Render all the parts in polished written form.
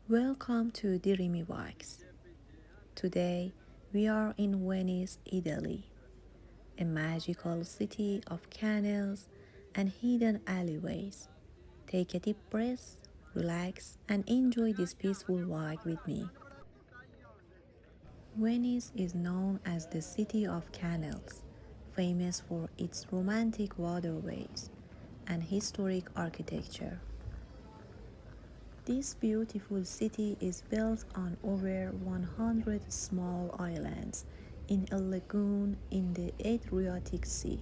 Welcome to Dreamy Walks. Today we are in Venice, Italy, a magical city of canals and hidden alleyways. Take a deep breath, relax, and enjoy this peaceful walk with me. Venice is known as the city of canals, famous for its romantic waterways and historic architecture. This beautiful city is built on over 100 small islands in a lagoon in the Adriatic Sea.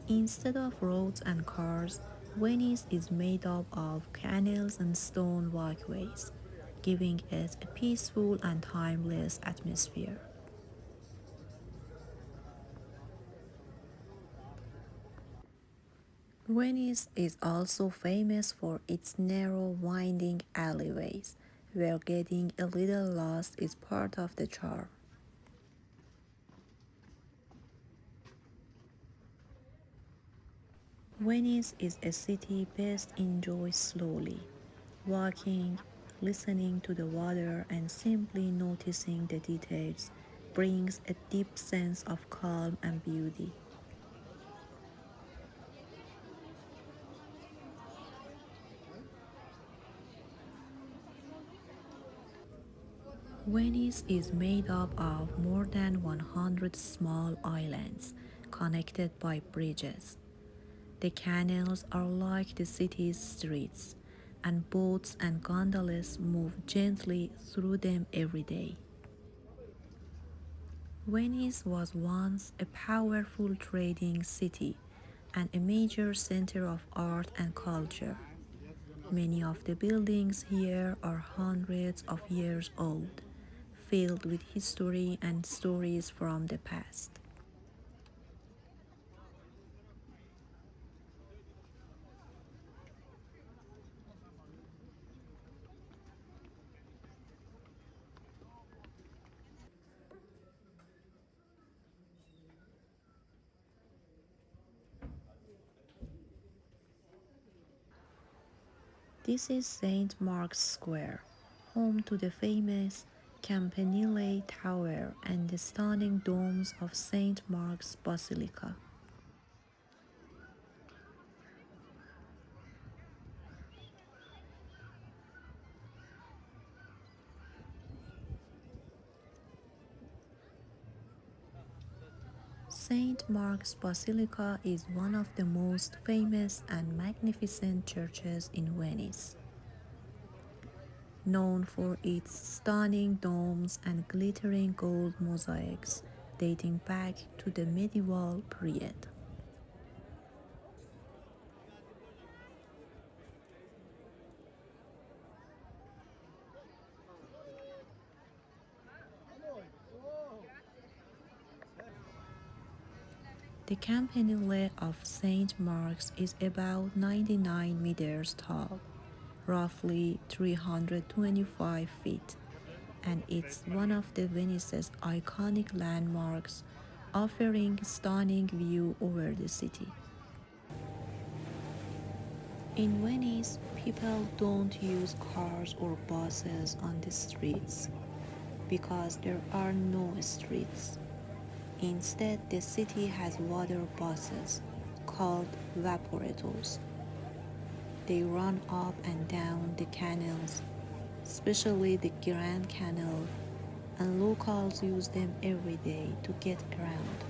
Instead of roads and cars, Venice is made up of canals and stone walkways, giving it a peaceful and timeless atmosphere. Venice is also famous for its narrow, winding alleyways, where getting a little lost is part of the charm. Venice is a city best enjoyed slowly, walking, listening to the water, and simply noticing the details brings a deep sense of calm and beauty. Venice is made up of more than 100 small islands connected by bridges. The canals are like the city's streets, and boats and gondolas move gently through them every day. Venice was once a powerful trading city and a major center of art and culture. Many of the buildings here are hundreds of years old, filled with history and stories from the past. This is St. Mark's Square, home to the famous Campanile Tower and the stunning domes of St. Mark's Basilica. St. Mark's Basilica is one of the most famous and magnificent churches in Venice, known for its stunning domes and glittering gold mosaics dating back to the medieval period. The campanile of St. Mark's is about 99 meters tall, roughly 325 feet, and it's one of the Venice's iconic landmarks, offering stunning view over the city. In Venice, people don't use cars or buses on the streets because there are no streets. Instead, the city has water buses called vaporettos. They run up and down the canals, especially the Grand Canal, and locals use them every day to get around.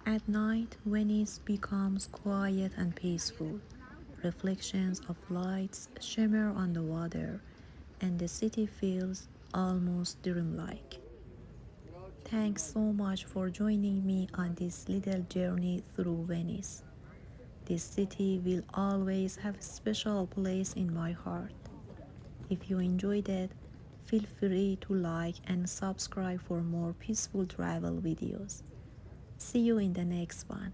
At night, Venice becomes quiet and peaceful. Reflections of lights shimmer on the water, and the city feels almost dreamlike. Thanks so much for joining me on this little journey through Venice. This city will always have a special place in my heart. If you enjoyed it, Feel free to like and subscribe for more peaceful travel videos. See you in the next one.